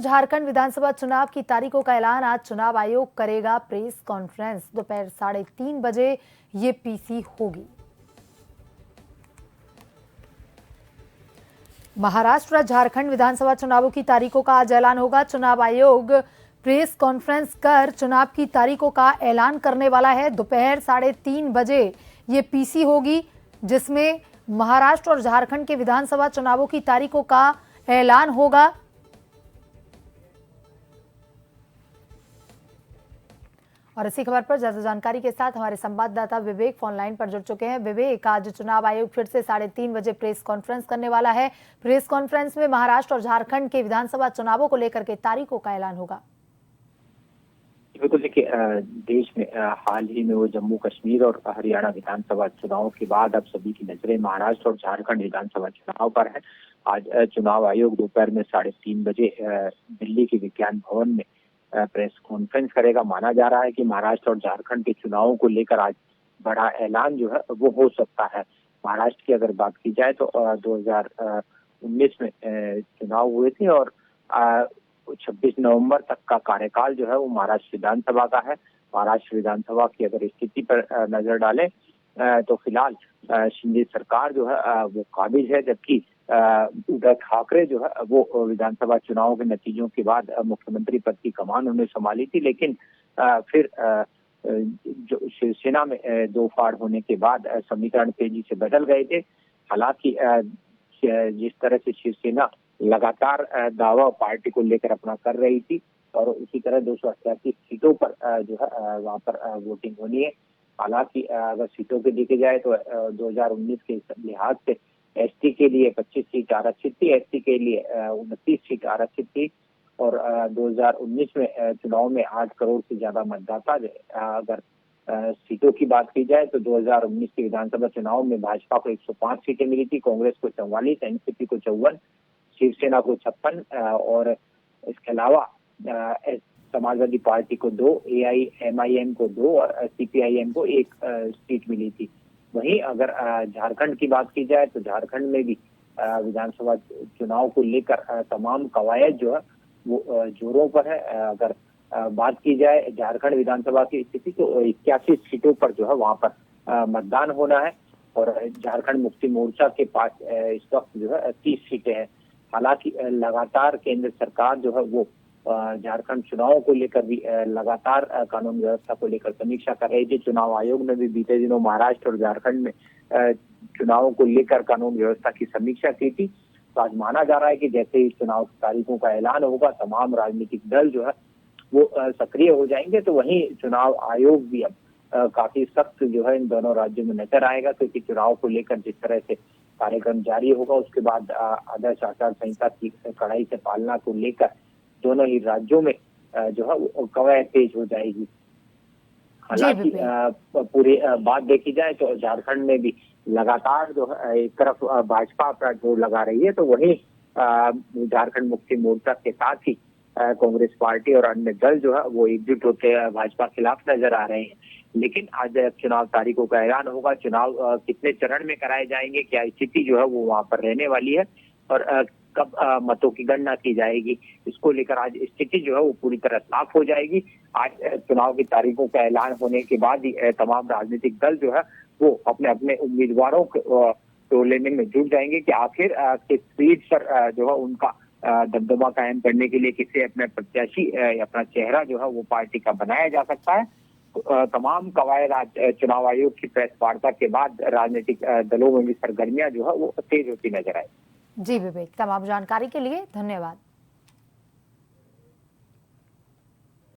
झारखंड विधानसभा चुनाव की तारीखों का ऐलान। आज चुनाव आयोग करेगा प्रेस कॉन्फ्रेंस। दोपहर 3:30 बजे ये पीसी होगी। महाराष्ट्र और झारखंड विधानसभा चुनावों की तारीखों का आज ऐलान होगा। चुनाव आयोग प्रेस कॉन्फ्रेंस कर चुनाव की तारीखों का ऐलान करने वाला है। दोपहर 3:30 बजे ये पीसी होगी, जिसमें महाराष्ट्र और झारखंड के विधानसभा चुनावों की तारीखों का ऐलान होगा। और इसी खबर पर ज्यादा जानकारी के साथ हमारे संवाददाता विवेक फोन लाइन पर जुड़ चुके हैं। विवेक, आज चुनाव आयोग फिर से 3:30 बजे प्रेस कॉन्फ्रेंस करने वाला है। प्रेस कॉन्फ्रेंस में महाराष्ट्र और झारखंड के विधानसभा चुनावों को लेकर के तारीखों का ऐलान होगा। बिल्कुल, देखिए, देश में हाल ही में वो जम्मू कश्मीर और हरियाणा विधानसभा चुनाव के बाद अब सभी की नजरें महाराष्ट्र और झारखंड विधानसभा चुनाव पर है। आज चुनाव आयोग दोपहर में 3:30 बजे दिल्ली के विज्ञान भवन में प्रेस कॉन्फ्रेंस करेगा। माना जा रहा है कि महाराष्ट्र और झारखंड के चुनावों को लेकर आज बड़ा ऐलान जो है वो हो सकता है। महाराष्ट्र की अगर बात की जाए तो 2019 में चुनाव हुए थे और 26 नवंबर तक का कार्यकाल जो है वो महाराष्ट्र विधानसभा का है। महाराष्ट्र विधानसभा की अगर स्थिति पर नजर डालें तो फिलहाल शिंदे सरकार जो है वो काबिज है, जबकि उद्धव ठाकरे जो है वो विधानसभा चुनाव के नतीजों के बाद मुख्यमंत्री पद की कमान उन्होंने संभाली थी, लेकिन फिर जो शिवसेना में दो फाड़ होने के बाद समीकरण तेजी से बदल गए थे। हालांकि जिस तरह से शिवसेना लगातार दावा पार्टी को लेकर अपना कर रही थी और उसी तरह 288 सीटों पर जो है वहां पर वोटिंग होनी है। हालांकि अगर सीटों के देखे जाए तो 2019 के लिहाज से एसटी के लिए 25 सीट आरक्षित थी, एसटी के लिए 29 सीट आरक्षित थी और 2019 में चुनाव में 8 करोड़ से ज्यादा मतदाता अगर सीटों की बात की जाए तो 2019 के विधानसभा चुनाव में भाजपा को 105 सीटें मिली थी, कांग्रेस को 44, एनसीपी को 54, शिवसेना को 56 और इसके अलावा समाजवादी पार्टी को 2, एआईएमआईएम को 2 और सीपीआईएम को 1 सीट मिली थी। वहीं अगर झारखंड की बात की जाए तो झारखंड में भी विधानसभा चुनाव को लेकर तमाम कवायद जो है वो जोरों पर है। अगर बात की जाए झारखंड विधानसभा की स्थिति तो 81 सीटों पर जो है वहां पर मतदान होना है और झारखंड मुक्ति मोर्चा के पास इस वक्त जो है 30 सीटें हैं। हालांकि लगातार केंद्र सरकार जो है वो झारखंड चुनावों को लेकर भी लगातार कानून व्यवस्था को लेकर समीक्षा कर रही थी। चुनाव आयोग ने भी बीते दिनों महाराष्ट्र और झारखंड में चुनावों को लेकर कानून व्यवस्था की समीक्षा की थी। तो आज माना जा रहा है कि जैसे ही चुनाव तारीखों का ऐलान होगा तमाम राजनीतिक दल जो है वो सक्रिय हो जाएंगे। तो वहीं चुनाव आयोग भी अब काफी सख्त जो है इन दोनों राज्यों में नजर आएगा, क्योंकि चुनाव को लेकर जिस तरह से कार्यक्रम जारी होगा उसके बाद आदर्श आचार संहिता की कड़ाई से पालना को लेकर दोनों ही राज्यों में जो है वो कवायद तेज हो जाएगी। हालांकि पूरी बात देखी जाए तो झारखंड में भी लगातार जो है एक तरफ भाजपा पर जोर लगा रही है, तो वहीं झारखंड मुक्ति मोर्चा के साथ ही कांग्रेस पार्टी और अन्य दल जो है वो एकजुट होते भाजपा के खिलाफ नजर आ रहे हैं। लेकिन आज चुनाव तारीखों का ऐलान होगा, चुनाव कितने चरण में कराए जाएंगे, क्या स्थिति जो है वो वहां पर रहने वाली है और कब मतों की गणना की जाएगी, इसको लेकर आज स्थिति जो है वो पूरी तरह साफ हो जाएगी। आज चुनाव की तारीखों का ऐलान होने के बाद ही तमाम राजनीतिक दल जो है वो अपने अपने उम्मीदवारों को लेने में जुट जाएंगे कि आखिर किस सीट पर जो है उनका दबदबा कायम करने के लिए किसे अपने प्रत्याशी अपना चेहरा जो है वो पार्टी का बनाया जा सकता है। तमाम कवायद आज चुनाव आयोग की प्रेस वार्ता के बाद राजनीतिक दलों में भी सरगर्मियां जो है वो तेज होती नजर आई। जी विवेक, तमाम जानकारी के लिए धन्यवाद।